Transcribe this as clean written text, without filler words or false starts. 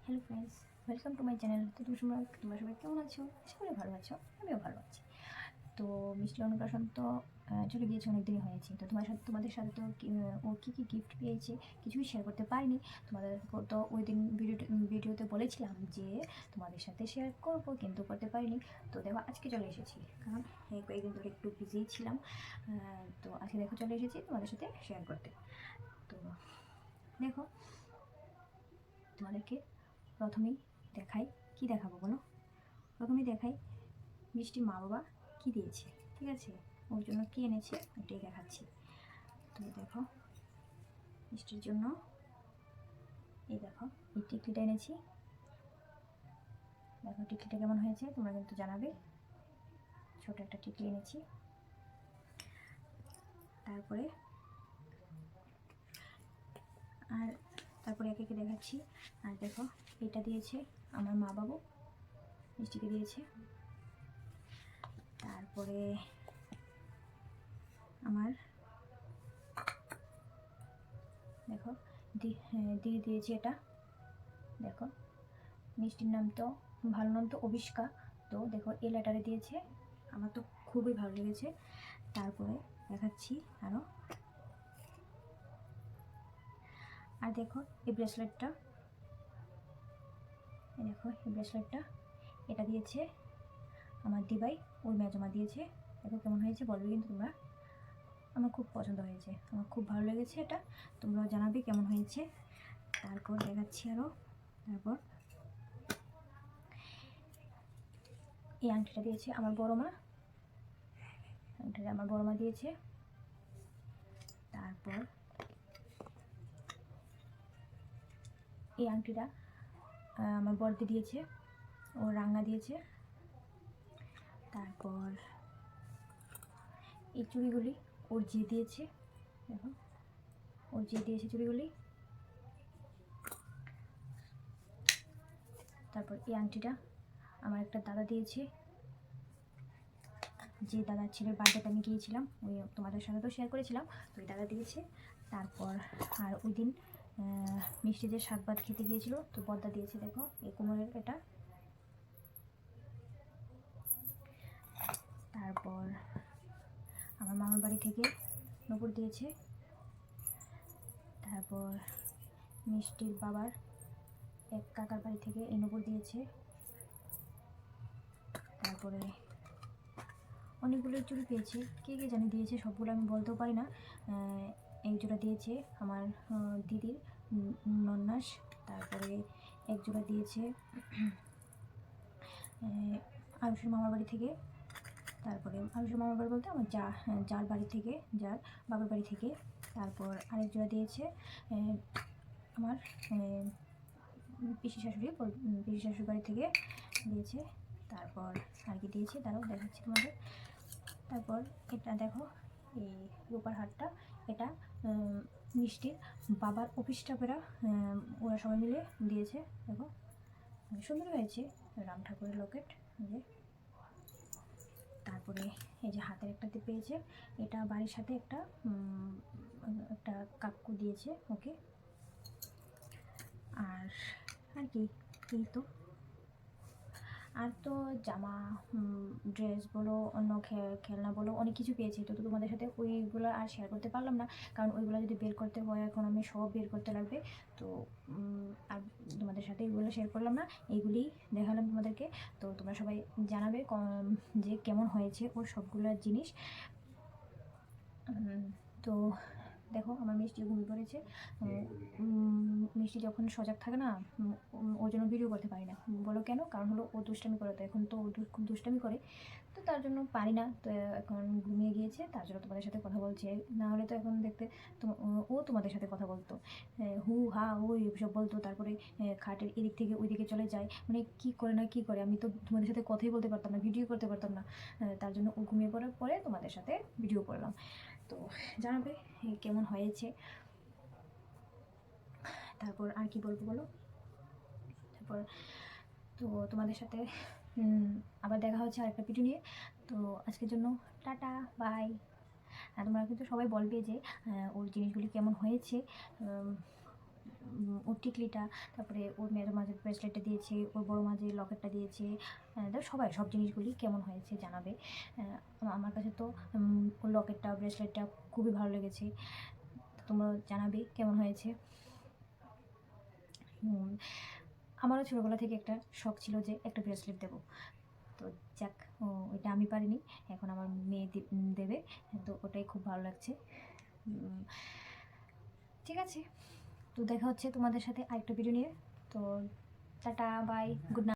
Hello friends, welcome to my channel. তো তোমরা সবাই কেমন আছো? আশা করি ভালো আছো, আমিও ভালো আছি। তো মিষ্টি অন্নপ্রাশন তো চলে গিয়েছে, অনেক দিনই হয়েছে। তো তোমাদের সাথে তো ও কী কী গিফট পেয়েছে কিছুই শেয়ার করতে পারিনি। তোমাদের তো ওই দিন ভিডিওতে বলেছিলাম যে তোমাদের সাথে শেয়ার করবো, কিন্তু করতে পারিনি। তো দেখো আজকে চলে এসেছি, কারণ এই কয়েকদিন ধরে একটু বিজিই ছিলাম। তো আজকে দেখো চলে এসেছি তোমাদের সাথে শেয়ার করতে। তো দেখো তোমাদেরকে প্রথমেই দেখাই, কি দেখাবো বলো? প্রথমেই দেখাই মিষ্টির মা বাবা কী দিয়েছে, ঠিক আছে? ওর জন্য কী এনেছে এটাই দেখাচ্ছি। তো দেখো মিষ্টির জন্য এই দেখো এই টিকলিটা এনেছি। দেখো টিকলিটা কেমন হয়েছে তোমরা কিন্তু জানাবে। ছোট একটা টিকলি এনেছি। তারপরে তারপরে একে একে দেখাচ্ছি। আর দেখো এটা দিয়েছে আমার মা বাবু, মিষ্টিকে দিয়েছে। তারপরে আমার দেখো দিদি দিয়েছে এটা। দেখো মিষ্টির নাম তো ভালো নাম তো অবিষ্কা। তো দেখো এই লেটারে দিয়েছে, আমার তো খুবই ভালো লেগেছে। তারপরে দেখাচ্ছি আরও। আর দেখো এই ব্রেসলেটটা, দেখো এই ব্রেসলেটটা এটা দিয়েছে আমার দিবাই, ওই মেজমা দিয়েছে। দেখো কেমন হয়েছে বলবে কিন্তু তোমরা। আমার খুব পছন্দ হয়েছে, আমার খুব ভালো লেগেছে এটা, তোমরাও জানাবে কেমন হয়েছে। তারপর দেখাচ্ছি আরও। তারপর এই আংটিটা দিয়েছে আমার বড় মা, আংটিটা আমার বড় মা দিয়েছে। তারপর এই আংটিটা আমার বড়দি দিয়েছে, ও রাঙা দিয়েছে। তারপর এই চুড়িগুলি ওর যে দিয়েছে, দেখো ওর যে দিয়েছে চুড়িগুলি। তারপর এই আংটিটা আমার একটা দাদা দিয়েছে, যে দাদার ছেলের বার্থডেতে আমি গিয়েছিলাম, ওই তোমাদের সাথে তো শেয়ার করেছিলাম, তো ওই দাদা দিয়েছে। তারপর আর ওই দিন মিষ্টি যে শাক ভাত খেতে গিয়েছিল, তো বদ্দা দিয়েছে। দেখো এই কোমরের এটা। তারপর আমার মামার বাড়ি থেকে নূপুর দিয়েছে। তারপর মিষ্টির বাবার এক কাকার বাড়ি থেকে এই নূপুর দিয়েছে। তারপরে অনেকগুলো চুড়ি পেয়েছি, কে কে জানি দিয়েছে, সবগুলো আমি বলতেও পারি না। এক জোড়া দিয়েছে আমার দিদির নন্নাস। তারপরে এক জোড়া দিয়েছে আয়ুষের মামার বাড়ি থেকে। তারপরে আয়ুষের মামার বাড়ি বলতে আমার যার বাড়ি থেকে, যার বাবার বাড়ি থেকে। তারপর আরেক জোড়া দিয়েছে আমার পিসি শাশুড়ির বাড়ি থেকে দিয়েছে। তারপর আর কি দিয়েছে তারাও দেখাচ্ছি তোমাদের। তারপর এটা দেখো এই রূপার হারটা, এটা মিষ্টির বাবার অফিস স্টাফেরা ওরা সবাই মিলে দিয়েছে। দেখো সুন্দর হয়েছে, রাম ঠাকুরের লকেট। তারপরে এই যে হাতের একটা পেয়েছে, এটা বাড়ির সাথে একটা একটা কাকু দিয়েছে ওকে। আর আর কি এই তো। আর তো জামা, ড্রেস বলো, অন্য খেলনা বলো, অনেক কিছু পেয়েছি। তো তোমাদের সাথে ওইগুলো আর শেয়ার করতে পারলাম না, কারণ ওইগুলো যদি বের করতে হয় এখন আমি সব বের করতে লাগবে। তো আর তোমাদের সাথে এইগুলো শেয়ার করলাম না, এইগুলি দেখালাম তোমাদেরকে। তো তোমরা সবাই জানাবে যে কেমন হয়েছে ওর সবগুলো জিনিস। তো দেখো আমার মিষ্টি ঘুমিয়ে পড়েছে। মিষ্টি যখন সজাগ থাকে না, ওর জন্য ভিডিও করতে পারি না। বলো কেন? কারণ হলো ও দুষ্টামি করে, তো এখন তো ও খুব দুষ্টামি করে, তো তার জন্য পারি না। তো এখন ঘুমিয়ে গিয়েছে, তার জন্য তোমাদের সাথে কথা বলছে। না হলে তো এখন দেখতে ও তোমাদের সাথে কথা বলতো, হু হা ওই সব বলতো। তারপরে খাটের এদিক থেকে ওই দিকে চলে যায়, মানে কী করে না কী করে, আমি তো তোমাদের সাথে কথাই বলতে পারতাম না, ভিডিও করতে পারতাম না। তার জন্য ও ঘুমিয়ে পড়ার পরে তোমাদের সাথে ভিডিও করলাম। তো জানাবে কেমন হয়েছে। তারপর আর কি বলবো বলো? তারপর তো তোমাদের সাথে আবার দেখা হচ্ছে আরেকটা ভিডিও নিয়ে। তো আজকের জন্য টাটা, বাই। তোমরা কিন্তু সবাই বলবে যে ওর জিনিসগুলি কেমন হয়েছে, ওর টিকলিটা, তারপরে ওর মেয়ের মাঝের ব্রেসলেটটা দিয়েছে, ওর বড় মাঝে লকেটটা দিয়েছে। সবাই সব জিনিসগুলি কেমন হয়েছে জানাবে। আমার কাছে তো ওর লকেটটা ব্রেসলেটটা খুবই ভালো লেগেছে। তোমরা জানাবে কেমন হয়েছে। আমারও ছোটোবেলা থেকে একটা শখ ছিল যে একটা ব্রেসলেট দেবো। তো যাক, ওইটা আমি পারিনি, এখন আমার মেয়ে দেবে। তো ওটাই খুব ভালো লাগছে। ঠিক আছে, তো দেখা হচ্ছে তোমাদের সাথে আরেকটা ভিডিও নিয়ে। তো টাটা, বাই, গুড নাইট।